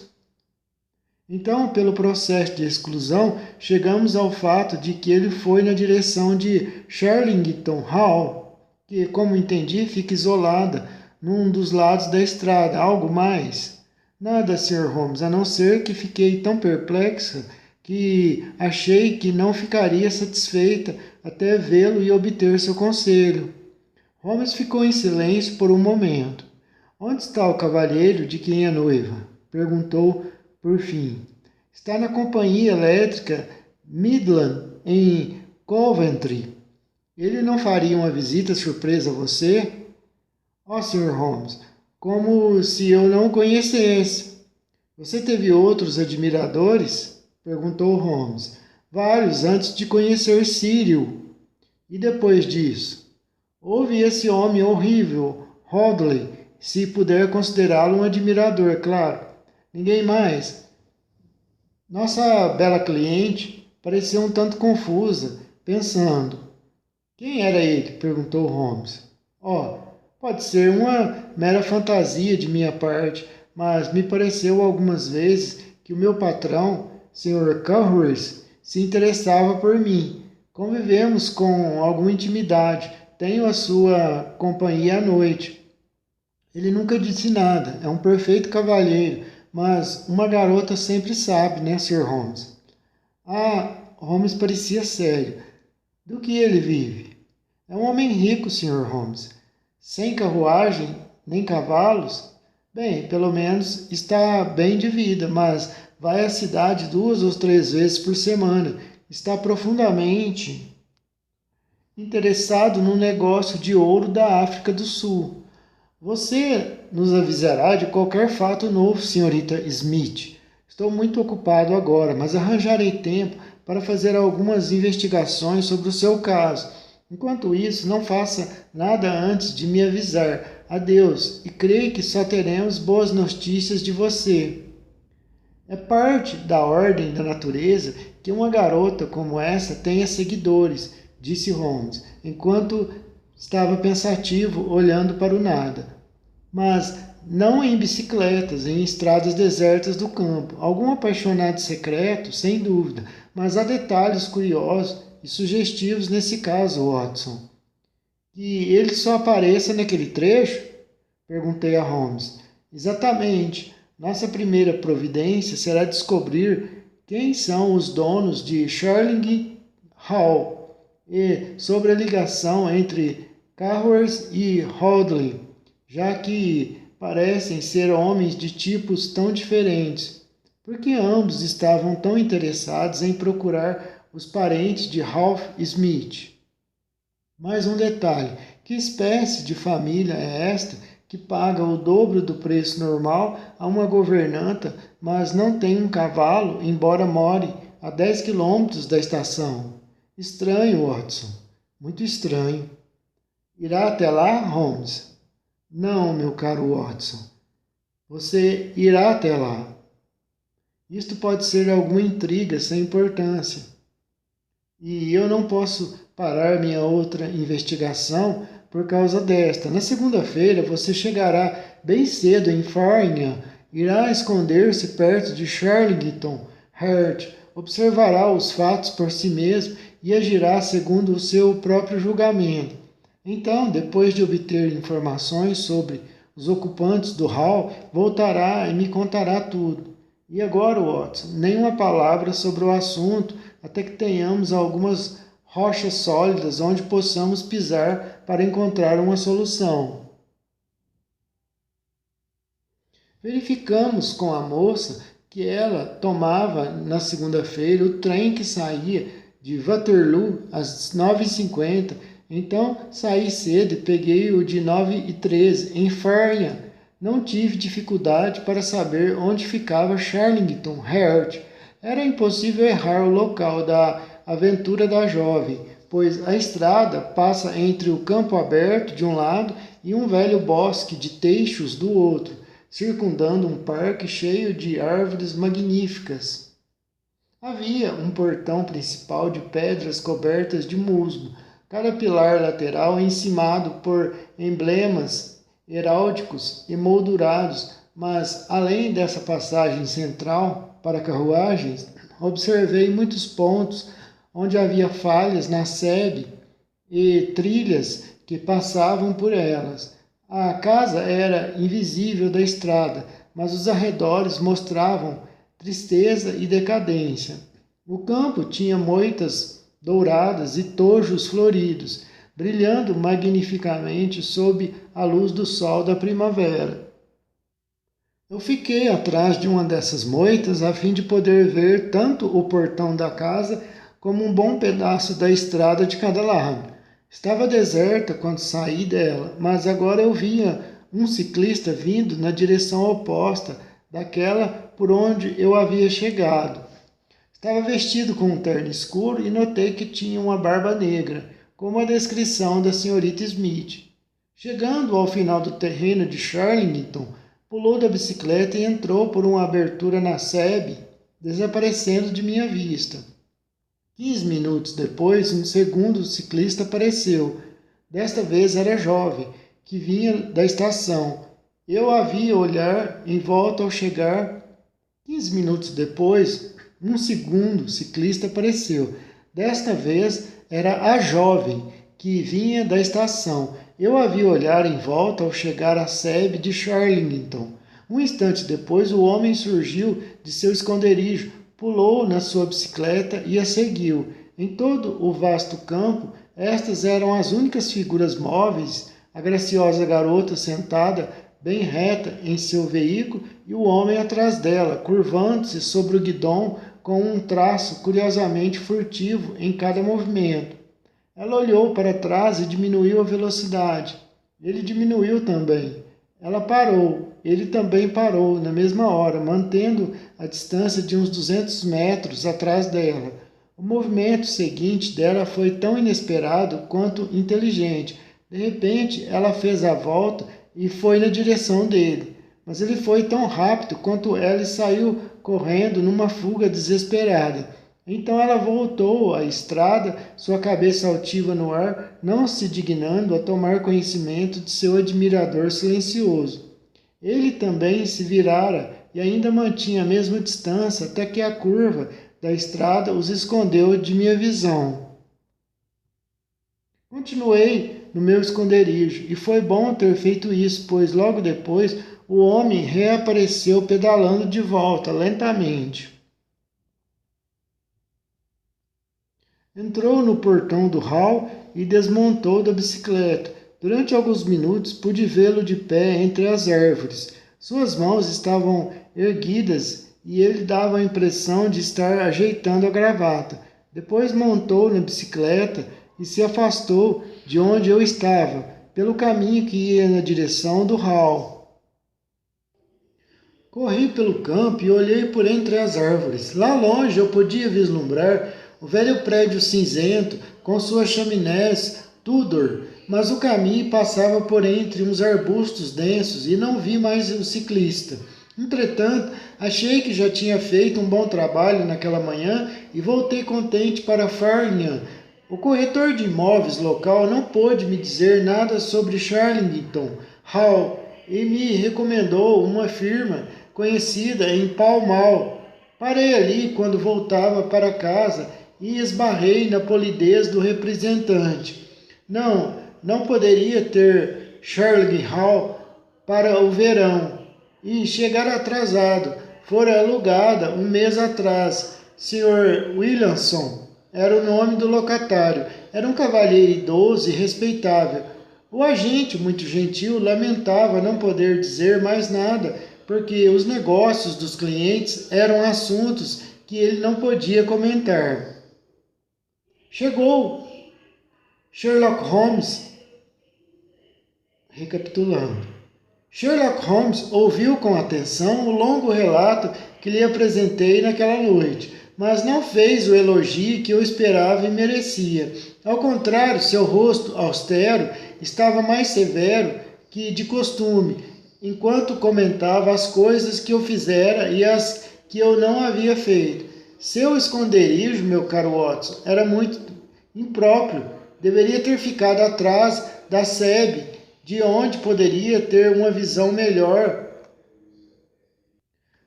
Speaker 1: Então, pelo processo de exclusão, chegamos ao fato de que ele foi na direção de Charlington Hall, que, como entendi, fica isolada num dos lados da estrada. Algo mais? Nada, Sr. Holmes, a não ser que fiquei tão perplexa que achei que não ficaria satisfeita até vê-lo e obter seu conselho. Holmes ficou em silêncio por um momento. Onde está o cavalheiro de quem é noiva? Perguntou por fim. Está na companhia elétrica Midland, em Coventry. Ele não faria uma visita surpresa a você? Oh, Sr. Holmes, como se eu não o conhecesse. Você teve outros admiradores? Perguntou Holmes. Vários antes de conhecer Cyril. E depois disso? Houve esse homem horrível, Hoadley, se puder considerá-lo um admirador, é claro. Ninguém mais. Nossa bela cliente pareceu um tanto confusa, pensando. Quem era ele? Perguntou Holmes. Oh, pode ser uma mera fantasia de minha parte, mas me pareceu algumas vezes que o meu patrão, Sr. Carruthers, se interessava por mim. Convivemos com alguma intimidade. Tenho a sua companhia à noite. Ele nunca disse nada. É um perfeito cavalheiro, mas uma garota sempre sabe, né, Sr. Holmes? Ah, Holmes parecia sério. Do que ele vive? É um homem rico, Sr. Holmes. Sem carruagem, nem cavalos. Bem, pelo menos está bem de vida, mas vai à cidade 2 ou 3 vezes por semana. Está profundamente interessado no negócio de ouro da África do Sul. Você nos avisará de qualquer fato novo, senhorita Smith. Estou muito ocupado agora, mas arranjarei tempo para fazer algumas investigações sobre o seu caso. Enquanto isso, não faça nada antes de me avisar. Adeus, e creio que só teremos boas notícias de você. É parte da ordem da natureza que uma garota como essa tenha seguidores, disse Holmes, enquanto estava pensativo, olhando para o nada. Mas não em bicicletas, em estradas desertas do campo. Algum apaixonado secreto, sem dúvida, mas há detalhes curiosos e sugestivos nesse caso, Watson. Que ele só apareça naquele trecho? Perguntei a Holmes. Exatamente. Nossa primeira providência será descobrir quem são os donos de Shirling Hall e sobre a ligação entre Carruthers e Hoadley, já que parecem ser homens de tipos tão diferentes. Por que ambos estavam tão interessados em procurar os parentes de Ralph Smith? Mais um detalhe: que espécie de família é esta que paga o dobro do preço normal a uma governanta, mas não tem um cavalo, embora more a 10 quilômetros da estação? Estranho, Watson. Muito estranho. Irá até lá, Holmes? Não, meu caro Watson. Você irá até lá. Isto pode ser alguma intriga sem importância. E eu não posso parar minha outra investigação por causa desta. Na segunda-feira você chegará bem cedo em Farnham, irá esconder-se perto de Charlington Hurt, observará os fatos por si mesmo e agirá segundo o seu próprio julgamento. Então, depois de obter informações sobre os ocupantes do hall, voltará e me contará tudo. E agora, Watson, nenhuma palavra sobre o assunto até que tenhamos algumas rochas sólidas onde possamos pisar para encontrar uma solução. Verificamos com a moça que ela tomava na segunda-feira o trem que saía de Waterloo às 9h50. Então saí cedo e peguei o de 9h13 em Farnham. Não tive dificuldade para saber onde ficava Charlington Hurt. Era impossível errar o local da aventura da jovem, pois a estrada passa entre o campo aberto de um lado e um velho bosque de teixos do outro, circundando um parque cheio de árvores magníficas. Havia um portão principal de pedras cobertas de musgo, cada pilar lateral encimado por emblemas heráldicos emoldurados, mas além dessa passagem central, para carruagens, observei muitos pontos onde havia falhas na sebe e trilhas que passavam por elas. A casa era invisível da estrada, mas os arredores mostravam tristeza e decadência. O campo tinha moitas douradas e tojos floridos, brilhando magnificamente sob a luz do sol da primavera. Eu fiquei atrás de uma dessas moitas a fim de poder ver tanto o portão da casa como um bom pedaço da estrada de cada lado. Estava deserta quando saí dela, mas agora eu via um ciclista vindo na direção oposta daquela por onde eu havia chegado. Estava vestido com um terno escuro e notei que tinha uma barba negra, como a descrição da senhorita Smith. Chegando ao final do terreno de Charlington, pulou da bicicleta e entrou por uma abertura na sebe, desaparecendo de minha vista. 15 minutos depois, um segundo ciclista apareceu. Desta vez era jovem, que vinha da estação. Eu a vi olhar em volta ao chegar. 15 minutos depois, um segundo ciclista apareceu. Desta vez era a jovem, que vinha da estação. Eu a vi olhar em volta ao chegar à sebe de Charlington. Um instante depois, o homem surgiu de seu esconderijo, pulou na sua bicicleta e a seguiu. Em todo o vasto campo, estas eram as únicas figuras móveis, a graciosa garota sentada bem reta em seu veículo e o homem atrás dela, curvando-se sobre o guidão com um traço curiosamente furtivo em cada movimento. Ela olhou para trás e diminuiu a velocidade. Ele diminuiu também. Ela parou. Ele também parou na mesma hora, mantendo a distância de uns 200 metros atrás dela. O movimento seguinte dela foi tão inesperado quanto inteligente. De repente, ela fez a volta e foi na direção dele. Mas ele foi tão rápido quanto ela e saiu correndo numa fuga desesperada. Então ela voltou à estrada, sua cabeça altiva no ar, não se dignando a tomar conhecimento de seu admirador silencioso. Ele também se virara e ainda mantinha a mesma distância até que a curva da estrada os escondeu de minha visão. Continuei no meu esconderijo e foi bom ter feito isso, pois logo depois o homem reapareceu pedalando de volta lentamente. Entrou no portão do hall e desmontou da bicicleta. Durante alguns minutos pude vê-lo de pé entre as árvores. Suas mãos estavam erguidas e ele dava a impressão de estar ajeitando a gravata. Depois montou na bicicleta e se afastou de onde eu estava, pelo caminho que ia na direção do hall. Corri pelo campo e olhei por entre as árvores. Lá longe eu podia vislumbrar o velho prédio cinzento com suas chaminés Tudor, mas o caminho passava por entre uns arbustos densos e não vi mais o ciclista. Entretanto, achei que já tinha feito um bom trabalho naquela manhã e voltei contente para Farnham. O corretor de imóveis local não pôde me dizer nada sobre Charlington Hall e me recomendou uma firma conhecida em Pall Mall. Parei ali quando voltava para casa e esbarrei na polidez do representante. Não poderia ter Charlington Hall para o verão e chegar atrasado. Fora alugada um mês atrás. Sr. Williamson era o nome do locatário. Era um cavalheiro idoso e respeitável. O agente, muito gentil, lamentava não poder dizer mais nada, porque os negócios dos clientes eram assuntos que ele não podia comentar. Chegou Sherlock Holmes. Recapitulando. Sherlock Holmes ouviu com atenção o longo relato que lhe apresentei naquela noite, mas não fez o elogio que eu esperava e merecia. Ao contrário, seu rosto austero estava mais severo que de costume, enquanto comentava as coisas que eu fizera e as que eu não havia feito. Seu esconderijo, meu caro Watson, era muito impróprio. Deveria ter ficado atrás da sebe, de onde poderia ter uma visão melhor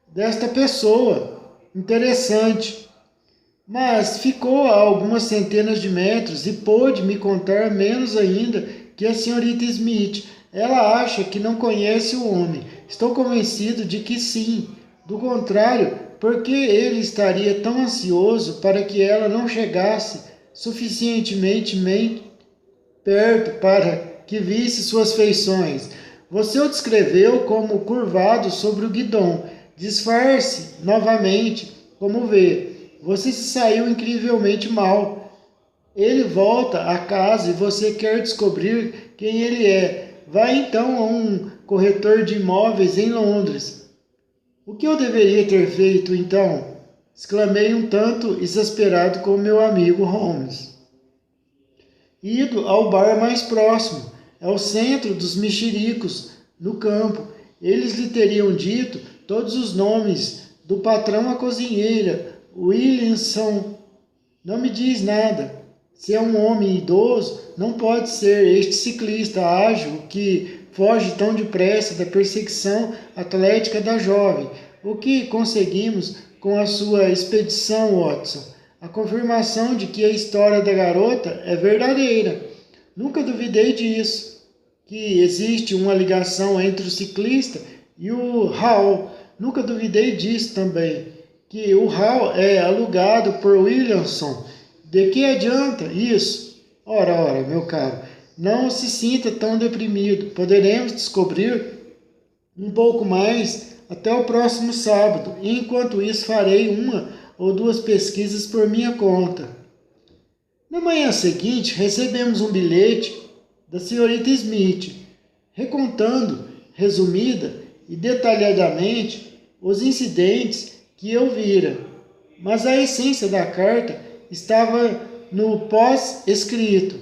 Speaker 1: desta pessoa. interessante, mas ficou a algumas centenas de metros e pôde me contar menos ainda que a senhorita Smith. Ela acha que não conhece o homem. Estou convencido de que sim. Do contrário, por que ele estaria tão ansioso para que ela não chegasse suficientemente perto para que visse suas feições? Você o descreveu como curvado sobre o guidão. Disfarce novamente, como vê. Você se saiu incrivelmente mal. Ele volta a casa e você quer descobrir quem ele é. Vai então a um corretor de imóveis em Londres. O que eu deveria ter feito então? Exclamei um tanto exasperado com meu amigo Holmes. Ido ao bar mais próximo, é o centro dos mexericos, no campo. Eles lhe teriam dito todos os nomes do patrão à cozinheira, Williamson. Não me diz nada. Se é um homem idoso, não pode ser este ciclista ágil que foge tão depressa da perseguição atlética da jovem. O que conseguimos com a sua expedição, Watson? A confirmação de que a história da garota é verdadeira. Nunca duvidei disso, que existe uma ligação entre o ciclista e o Hall. Nunca duvidei disso também, que o Hall é alugado por Williamson. De que adianta isso? Ora, meu caro, não se sinta tão deprimido. Poderemos descobrir um pouco mais até o próximo sábado. E enquanto isso, farei uma ou duas pesquisas por minha conta. Na manhã seguinte, recebemos um bilhete da senhorita Smith, recontando, resumida e detalhadamente, os incidentes que eu vira. Mas a essência da carta estava no pós-escrito.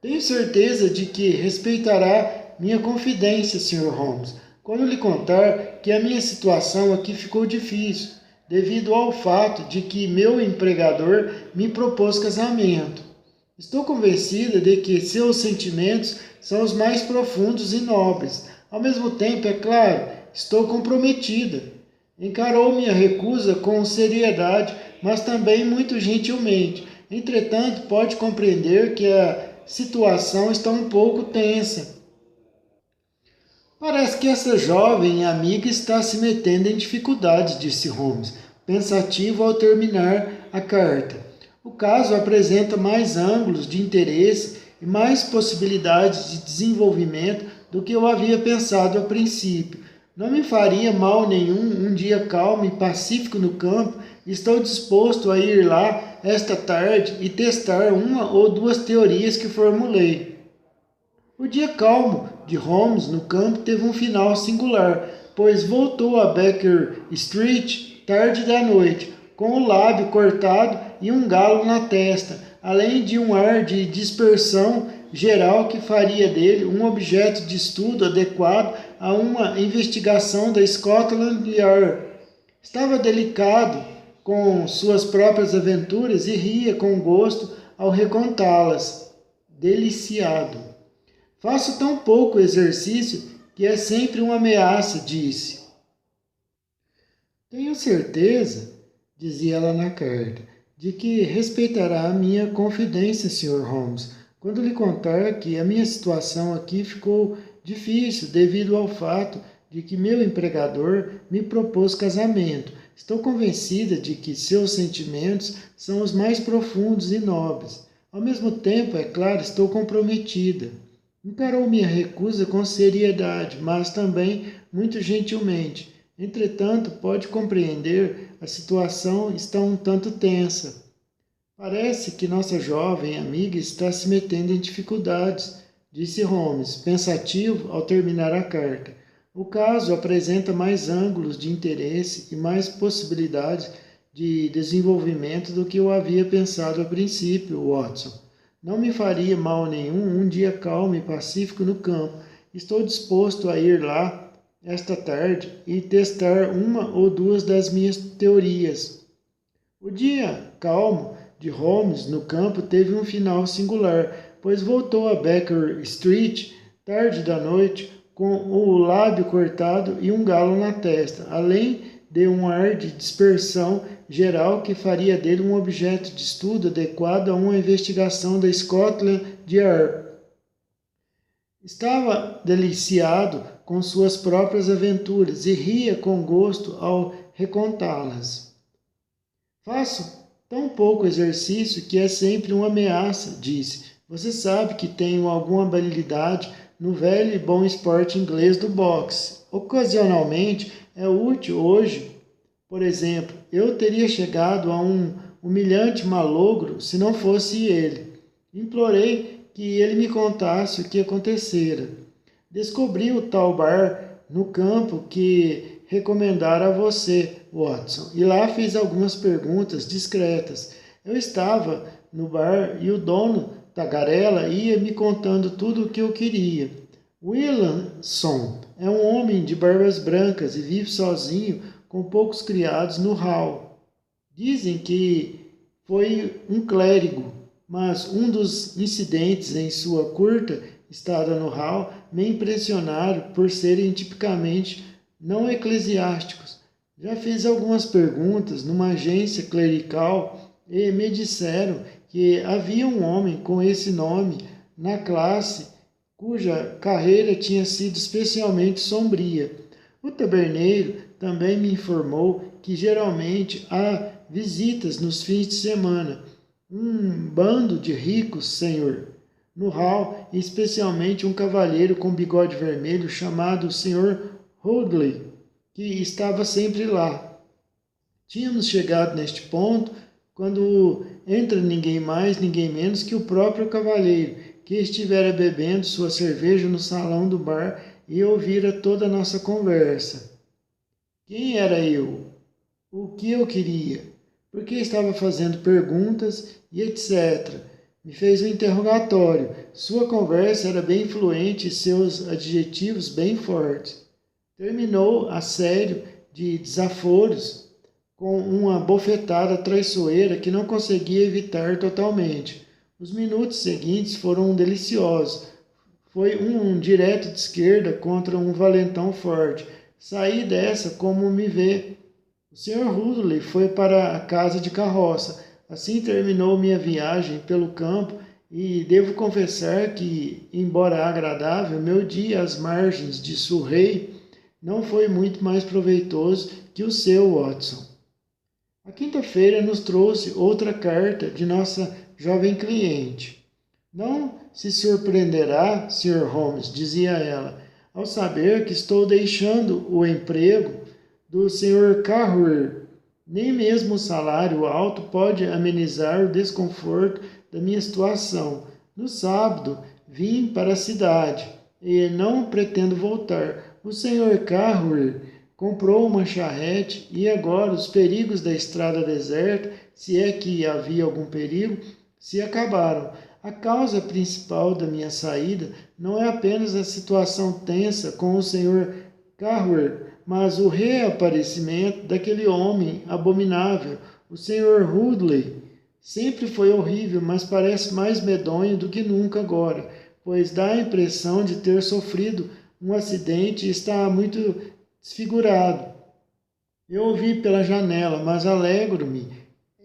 Speaker 1: Tenho certeza de que respeitará minha confidência, Sr. Holmes, quando lhe contar que a minha situação aqui ficou difícil, devido ao fato de que meu empregador me propôs casamento. Estou convencida de que seus sentimentos são os mais profundos e nobres. Ao mesmo tempo, é claro, estou comprometida. Encarou minha recusa com seriedade, mas também muito gentilmente. Entretanto, pode compreender que a situação está um pouco tensa. Parece que essa jovem amiga está se metendo em dificuldades, disse Holmes, pensativo ao terminar a carta. O caso apresenta mais ângulos de interesse e mais possibilidades de desenvolvimento do que eu havia pensado a princípio. Não me faria mal nenhum um dia calmo e pacífico no campo. Estou disposto a ir lá esta tarde e testar uma ou duas teorias que formulei. O dia calmo de Holmes no campo teve um final singular, pois voltou a Baker Street tarde da noite, com o lábio cortado e um galo na testa, além de um ar de dispersão geral que faria dele um objeto de estudo adequado a uma investigação da Scotland Yard. Estava delicado com suas próprias aventuras e ria com gosto ao recontá-las, deliciado. Faço tão pouco exercício que é sempre uma ameaça, disse. Tenho certeza, dizia ela na carta, de que respeitará a minha confidência, Sr. Holmes, quando lhe contar que a minha situação aqui ficou difícil devido ao fato de que meu empregador me propôs casamento. Estou convencida de que seus sentimentos são os mais profundos e nobres. Ao mesmo tempo, é claro, estou comprometida. Encarou minha recusa com seriedade, mas também muito gentilmente. Entretanto, pode compreender, a situação está um tanto tensa. Parece que nossa jovem amiga está se metendo em dificuldades, disse Holmes, pensativo ao terminar a carta. O caso apresenta mais ângulos de interesse e mais possibilidades de desenvolvimento do que eu havia pensado a princípio, Watson. Não me faria mal nenhum um dia calmo e pacífico no campo. Estou disposto a ir lá esta tarde e testar uma ou duas das minhas teorias. O dia calmo de Holmes no campo teve um final singular, pois voltou a Baker Street tarde da noite com o lábio cortado e um galo na testa, além de um ar de dispersão geral que faria dele um objeto de estudo adequado a uma investigação da Scotland Yard. Estava deliciado com suas próprias aventuras e ria com gosto ao recontá-las. Faço tão pouco exercício que é sempre uma ameaça, disse. Você sabe que tenho alguma habilidade no velho e bom esporte inglês do boxe. Ocasionalmente é útil hoje. Por exemplo, eu teria chegado a um humilhante malogro se não fosse ele. Implorei que ele me contasse o que acontecera. Descobri o tal bar no campo que recomendara a você, Watson, e lá fiz algumas perguntas discretas. Eu estava no bar e o dono tagarela ia me contando tudo o que eu queria. Williamson é um homem de barbas brancas e vive sozinho com poucos criados no hall. Dizem que foi um clérigo, mas um dos incidentes em sua curta estada no hall me impressionaram por serem tipicamente não eclesiásticos. Já fiz algumas perguntas numa agência clerical e me disseram que havia um homem com esse nome na classe cuja carreira tinha sido especialmente sombria. O taberneiro também me informou que geralmente há visitas nos fins de semana. Um bando de ricos, senhor, no hall, especialmente um cavalheiro com bigode vermelho chamado Sr. Hoodley, que estava sempre lá. Tínhamos chegado neste ponto quando entra ninguém mais, ninguém menos que o próprio cavalheiro, que estivera bebendo sua cerveja no salão do bar e ouvira toda a nossa conversa. Quem era eu? O que eu queria? Por que estava fazendo perguntas e etc. Me fez um interrogatório. Sua conversa era bem fluente e seus adjetivos bem fortes. Terminou a sério de desaforos com uma bofetada traiçoeira que não conseguia evitar totalmente. Os minutos seguintes foram deliciosos. Foi um direto de esquerda contra um valentão forte. Saí dessa como me vê. O Sr. Hoodley foi para a casa de carroça. Assim terminou minha viagem pelo campo e devo confessar que, embora agradável, meu dia às margens de Surrey não foi muito mais proveitoso que o seu, Watson. A quinta-feira nos trouxe outra carta de nossa jovem cliente. Não se surpreenderá, Sr. Holmes, dizia ela, ao saber que estou deixando o emprego do Sr. Carruer. Nem mesmo o salário alto pode amenizar o desconforto da minha situação. No sábado, vim para a cidade e não pretendo voltar. O Sr. Carruer comprou uma charrete e agora os perigos da estrada deserta, se é que havia algum perigo, se acabaram. A causa principal da minha saída não é apenas a situação tensa com o Sr. Carruer, mas o reaparecimento daquele homem abominável, o Sr. Hoodley. Sempre foi horrível, mas parece mais medonho do que nunca agora, pois dá a impressão de ter sofrido um acidente e está muito desfigurado. Eu o vi pela janela, mas alegro-me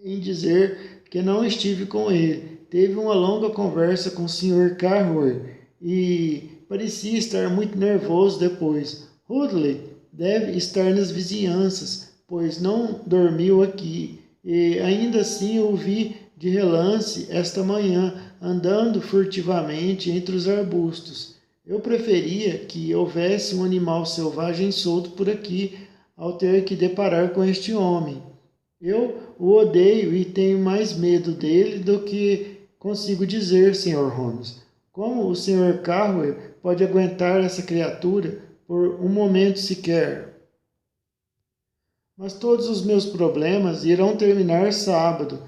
Speaker 1: em dizer que não estive com ele. Teve uma longa conversa com o Sr. Carruer e parecia estar muito nervoso depois. Hoodley deve estar nas vizinhanças, pois não dormiu aqui, e ainda assim o vi de relance esta manhã, andando furtivamente entre os arbustos. Eu preferia que houvesse um animal selvagem solto por aqui, ao ter que deparar com este homem. Eu o odeio e tenho mais medo dele do que consigo dizer, Sr. Holmes. Como o Sr. Carruer pode aguentar essa criatura por um momento sequer? Mas todos os meus problemas irão terminar sábado.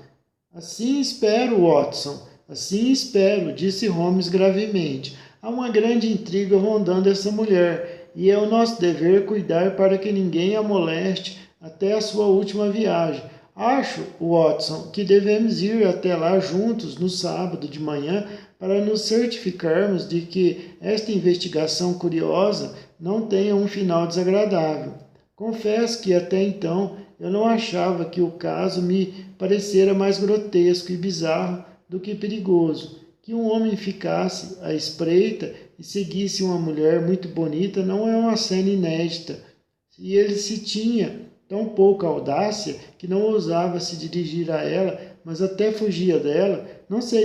Speaker 1: Assim espero, Watson. Assim espero, disse Holmes gravemente. Há uma grande intriga rondando essa mulher, e é o nosso dever cuidar para que ninguém a moleste até a sua última viagem. Acho, Watson, que devemos ir até lá juntos no sábado de manhã para nos certificarmos de que esta investigação curiosa não tenha um final desagradável. Confesso que até então eu não achava que o caso me parecera mais grotesco e bizarro do que perigoso. Que um homem ficasse à espreita e seguisse uma mulher muito bonita não é uma cena inédita. E ele se tinha tão pouca audácia que não ousava se dirigir a ela, mas até fugia dela, não seria